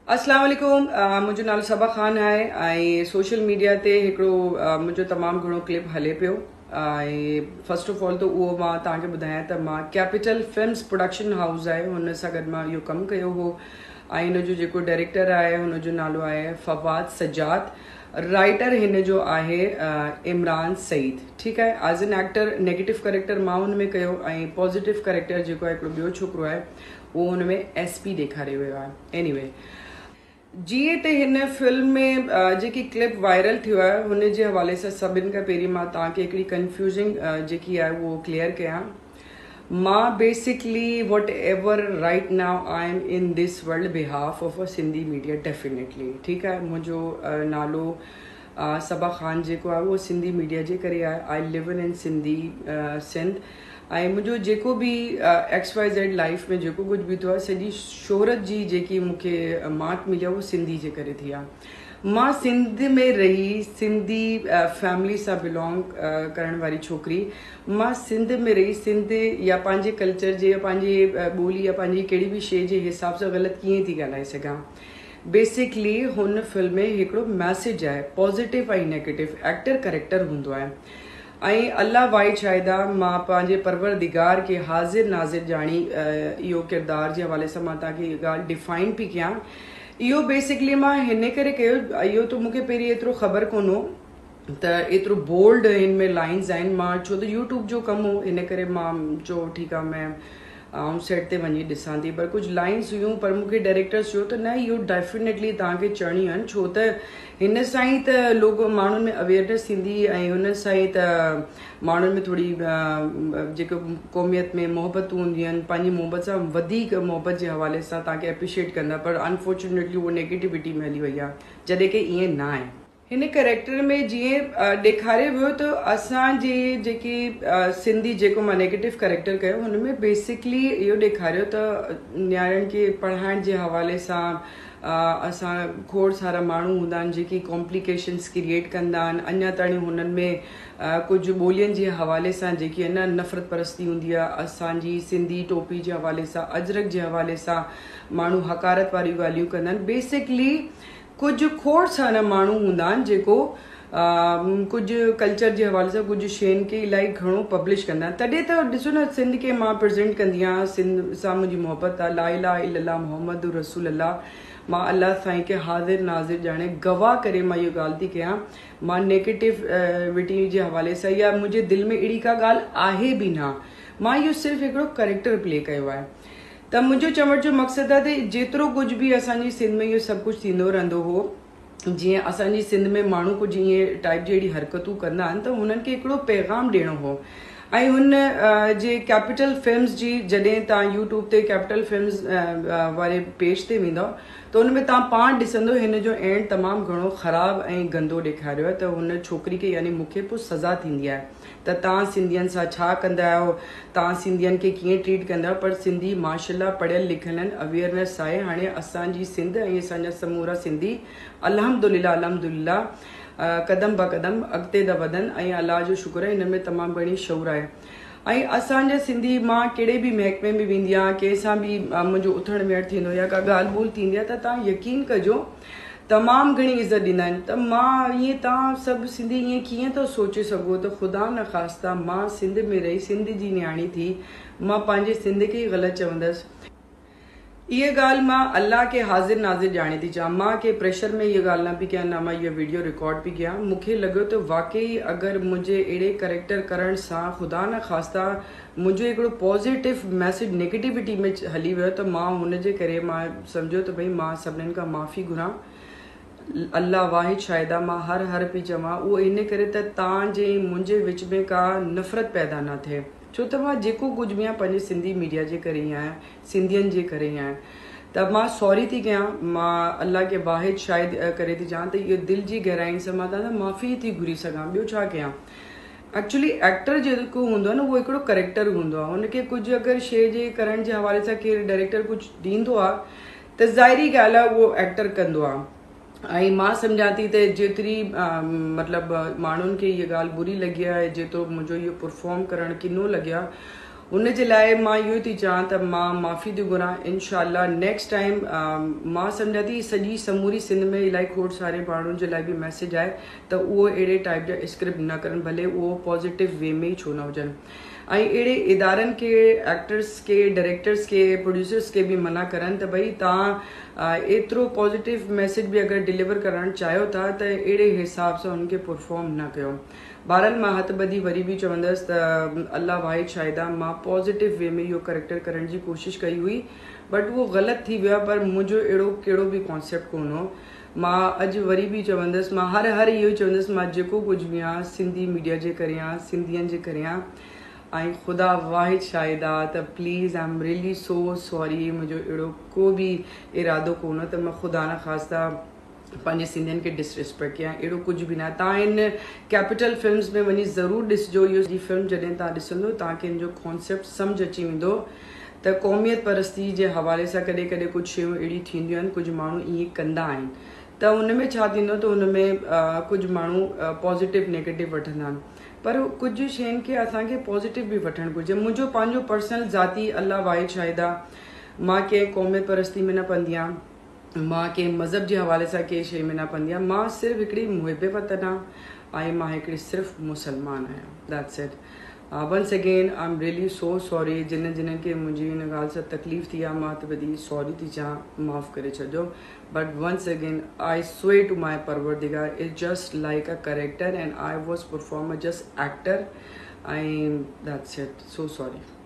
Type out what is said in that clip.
अस्सलाम वालेकुम। मुंहिंजो नालो सबा ख़ान आहे ऐं सोशल मीडिया ते हिकिड़ो मुंहिंजो तमामु घणो क्लिप हले पियो। ऐं फर्स्ट ऑफ ऑल त उहो मां तव्हांखे ॿुधायां त मां कैपिटल फिल्म्स प्रोडक्शन हाउस आहे हुन सां गॾु मां इहो कमु कयो हो ऐं हिनजो जेको डायरेक्टर आहे हुनजो नालो आहे फवाद सजाद। राइटर हिन जो आहे इमरान सईद। ठीकु आहे। As an actor negative character मां हुन में कयो ऐं पॉज़िटिव करेक्टर जेको आहे हिकिड़ो ॿियो छोकिरो आहे उहो हुन में SP ॾेखारियो वियो आहे। एनीवे जीअं त हिन फिल्म में जेकी क्लिप वायरल थियो आहे हुन जे हवाले सां सभिनि खां पहिरीं मां तव्हांखे हिकिड़ी कंफ्यूज़िंग जेकी आहे उहो क्लियर कयां। मां बेसिकली वट ever right now I am in this world behalf of a Sindhi media definitely. ठीकु आहे। मुंहिंजो नालो सबा ख़ान जेको आहे उहो सिंधी मीडिया जे करे आहे। I live in Sindhi Sindh ऐं मुंहिंजो जेको बि XYZ लाइफ में जेको कुझु बि थियो आहे सॼी शोहरत जी जेकी मूंखे मात मिली आहे उहो सिंधी जे करे थी आहे। मां सिंध में रही सिंधी फैमिली सां बिलोंग करण वारी छोकिरी। मां सिंध में रही सिंध या पंहिंजे कल्चर जे या पंहिंजे ॿोली या पंहिंजी कहिड़ी बि शइ जे हिसाब सां ग़लति कीअं थी ॻाल्हाए सघां। बेसिकली हुन फिल्म में हिकिड़ो मैसेज आहे पॉज़िटिव ऐं नेगेटिव। एक्टर करेक्टर हूंदो आहे ऐं अल्लाह वाहिद शाहिदा मां पंहिंजे परवरदिगार खे हाज़िर नाज़िर ॼाणी इहो किरदार जे हवाले सां मां तव्हांखे इहा ॻाल्हि डिफाइन पई कयां। इहो बेसिकली मां हिन करे कयो, इहो त मूंखे पहिरीं एतिरो ख़बर कोन हो त एतिरो बोल्ड हिन में लाइन्स आहिनि। मां छो त यूट्यूब जो कमु हो इन करे मां चयो ठीकु आहे मैं सेट ते वञी ॾिसां थी, पर कुझु लाइन्स हुयूं पर मूंखे डायरेक्टर्स चयो त न इहो डेफिनेटली तव्हांखे चवणियूं आहिनि छो त हिन सां ई त लोग माण्हुनि में अवेयरनेस थींदी ऐं हुन सां ई त माण्हुनि में थोरी जेको क़ौमियत में मोहबतूं हूंदियूं आहिनि पंहिंजी मोहबत सां वधीक मोहबत जे हवाले सां तव्हांखे एप्रिशिएट कंदा। पर अनफॉर्चुनेटली उहो नेगेटिविटी में हली वई आहे जॾहिं की ईअं न आहे। हिन कैरेक्टर में जीअं ॾेखारियो वियो त असांजी जेकी सिंधी जेको मां नेगेटिव कैरेक्टर कयो हुन में बेसिकली इहो ॾेखारियो त न्याणियुनि खे पढ़ाइण जे हवाले सां असां खोड़ सारा माण्हू हूंदा आहिनि जेकी कॉम्प्लिकेशन्स क्रिएट कंदा आहिनि। अञा ताईं हुननि में कुझु ॿोलियुनि जे हवाले सां जेकी आहे न नफ़रत परस्ती हूंदी आहे। असांजी सिंधी टोपी जे हवाले सां अजरक जे हवाले सां माण्हू हकारत वारियूं ॻाल्हियूं कंदा आहिनि। बेसिकली कुझु खोड़ सारा माण्हू हूंदा आहिनि जेको कुझु कल्चर जे हवाले सां कुझु शयुनि खे इलाही घणो पब्लिश कंदा आहिनि। तॾहिं त ॾिसो न सिंध खे मां प्रेज़ेंट कंदी आहियां। सिंध सां मुंहिंजी मोहबत आहे। ला इलाहा इल्लल्लाह मुहम्मद रसूल अल्लाह। मां अल्लाह साईं खे हाज़िर नाज़िर ॼाणे गवाह करे मां इहो ॻाल्हि थी कयां। मां नेगेटिविटी जे हवाले सां या मुंहिंजे दिलि में अहिड़ी का ॻाल्हि आहे बि न। मां इहो सिर्फ़ु हिकिड़ो करेक्टर प्ले कयो आहे। त मुंहिंजो चवण जो मक़सदु आहे त जेतिरो कुझु बि असांजी सिंध में इहो सभु कुझु थींदो रहंदो हो, जीअं असांजी सिंध में माण्हू कुझु ईअं टाइप जी अहिड़ी हरकतूं कंदा आहिनि त हुननि खे हिकिड़ो पैगाम ॾियणो हो। ऐं हुन जे कैपिटल फिल्म्स जी जॾहिं तव्हां यूट्यूब ते कैपिटल फिल्म्स वारे पेज ते वेंदव त हुन में तव्हां पाण ॾिसंदो हिन जो एंड तमामु घणो ख़राबु ऐं गंदो ॾेखारियो आहे। त हुन छोकिरी खे यानी मूंखे पोइ सज़ा थींदी आहे त तव्हां सिंधियुनि सां छा कंदा आहियो, तव्हां सिंधियुनि खे कीअं ट्रीट कंदा आहियो। पर सिंधी माशाल्लाह पढ़ियल लिखियल आहिनि, अवेयरनेस आहे। हाणे असांजी सिंध ऐं असांजा समूरा सिंधी अल्हम्दुलिल्लाह अल्हम्दुलिल्लाह कदम ब कदम अॻिते था वधनि ऐं अलाह जो शुक्र आहे हिन में तमामु घणी शौर आहे। ऐं असांजा सिंधी मां कहिड़े बि महकमे में वेंदी आहियां, कंहिंसां बि मुंहिंजो उथण वेहण थींदो या का ॻाल्हि ॿोल थींदी आहे त तव्हां यकीन कजो तमामु घणी इज़त ॾींदा आहिनि। त मां ईअं तव्हां सभु सिंधी ईअं कीअं थो सोचे सघो त ख़ुदा न ख़ास्ता मां सिंध में रही सिंध जी न्याणी थी मां पंहिंजे सिंध खे ई ग़लति चवंदसि। इहा ॻाल्हि मां अल्लाह खे हाज़िर नाज़िर ॼाणे थी चवां। मां के प्रेशर में इहा ॻाल्हि न पई कयां न मां इहा वीडियो रिकॉर्ड पई कयां। मूंखे लॻो त वाकई अगरि मुंहिंजे अहिड़े करेक्टर करण सां ख़ुदा न ख़ास्ता मुंहिंजो हिकिड़ो पॉज़िटिव मैसेज नेगेटिविटी में हली वियो त मां हुनजे करे मां सम्झो त भई मां सभिनीनि खां माफ़ी घुरां। अल्लाह वाहिद शाहिदा मां हर पई चवां उहो इन करे त तव्हांजे मुंहिंजे विच में का नफ़रत पैदा न थिए। छो त मां जेको कुझु बि आहियां पंहिंजे सिंधी मीडिया जे करे ई आहियां, सिंधियुनि जे करे ई आहियां। त मां सॉरी थी कयां। मां अल्लाह खे वाहिद शाहिद करे थी चवां त इहो दिलि जी गहराइनि सां मां तव्हां माफ़ी थी घुरी सघां। ॿियो छा कयां। एक्चुअली एक्टर जेको हूंदो आहे न उहो हिकिड़ो करेक्टर हूंदो आहे। हुनखे कुझु अगरि शइ जे करण जे हवाले सां केरु डायरेक्टर कुझु ॾींदो आहे त ज़ाहिरी ॻाल्हि आहे उहो एक्टर कंदो आहे। ऐं मां सम्झां थी त जेतिरी मतिलबु माण्हुनि खे इहा ॻाल्हि बुरी लॻी आहे जेतिरो मुंहिंजो इहो परफॉर्म करणु किनो लॻियो आहे उन जे लाइ मां इहो थी चवां त मां माफ़ी थी घुरां। इनशाला नेक्स्ट टाइम मां सम्झां थी सॼी समूरी सिंध में इलाही खोड़ सारे माण्हुनि जे लाइ बि मैसेज आहे त उहो अहिड़े टाइप जा स्क्रिप्ट न करनि, भले उहो पॉज़िटिव वे में ई छो न हुजनि। ऐं अहिड़े इदारनि खे, एक्टर्स खे, डायरेक्टर्स खे, प्रोड्यूसर्स खे बि मना करनि त भई तव्हां एतिरो पॉज़िटिव मैसेज बि अगरि डिलीवर करणु चाहियो था त अहिड़े हिसाब सां हुनखे परफॉर्म न कयो। बहरहाल मां हथ ॿधी वरी बि चवंदसि त अल्लाह वाहिद शाहिदा, मां पॉज़िटिव वे में इहो करेक्टर करण जी कोशिशि कई हुई, बट उहो ग़लति थी वियो आहे। पर मुंहिंजो अहिड़ो कहिड़ो बि कॉन्सेप्ट कोन हो। मां अॼु वरी बि चवंदसि, मां हर इहो ई चवंदसि, मां जेको कुझु बि आहियां सिंधी मीडिया जे करे आहियां, सिंधियुनि जे करे आहियां। ऐं ख़ुदा वाहिद शाहिदा त please I am really so sorry, मुंहिंजो अहिड़ो को बि इरादो कोन त मां ख़ुदा न ख़ास्ता पंहिंजे सिंधियुनि खे डिसरिस्पेक्ट कयां, अहिड़ो कुझु बि न। तव्हां इन कैपिटल फिल्म्स में वञी ज़रूरु ॾिसिजो इहो जी फिल्म। जॾहिं तव्हां ॾिसंदो तव्हांखे हिन जो कॉन्सेप्ट सम्झ अची वेंदो त क़ौमियत परस्ती जे हवाले सां कॾहिं कॾहिं कुझु शयूं अहिड़ी थींदियूं आहिनि, कुझु माण्हू ईअं कंदा आहिनि, त हुन में छा थींदो त हुन में कुझु माण्हू पॉज़िटिव नेगेटिव वठंदा आहिनि, पर कुझु शयुनि खे असांखे पॉज़िटिव बि वठणु घुरिजे। मुंहिंजो पंहिंजो पर्सनल ज़ाती अल्लाह वाहिद शाहिदा, मां कंहिं क़ौमियत परस्ती में न पंदी आहियां, मां कंहिं मज़हब जे हवाले सां कंहिं शइ में न पंदी आहियां। मां सिर्फ़ु हिकिड़ी मुहिब वतन आहियां ऐं मां हिकिड़ी सिर्फ़ु मुसलमान आहियां, that's it. Once again I am really so sorry जिन खे मुंहिंजी हिन ॻाल्हि सां तकलीफ़ थी आहे, मां त वधी सॉरी थी चवां, माफ़ु करे छॾिजो। बट वंस अगेन आई स्वे टू माई परवरदिगार, it's just like a character and I was performer just actor, ऐं दैट्स इट। So sorry.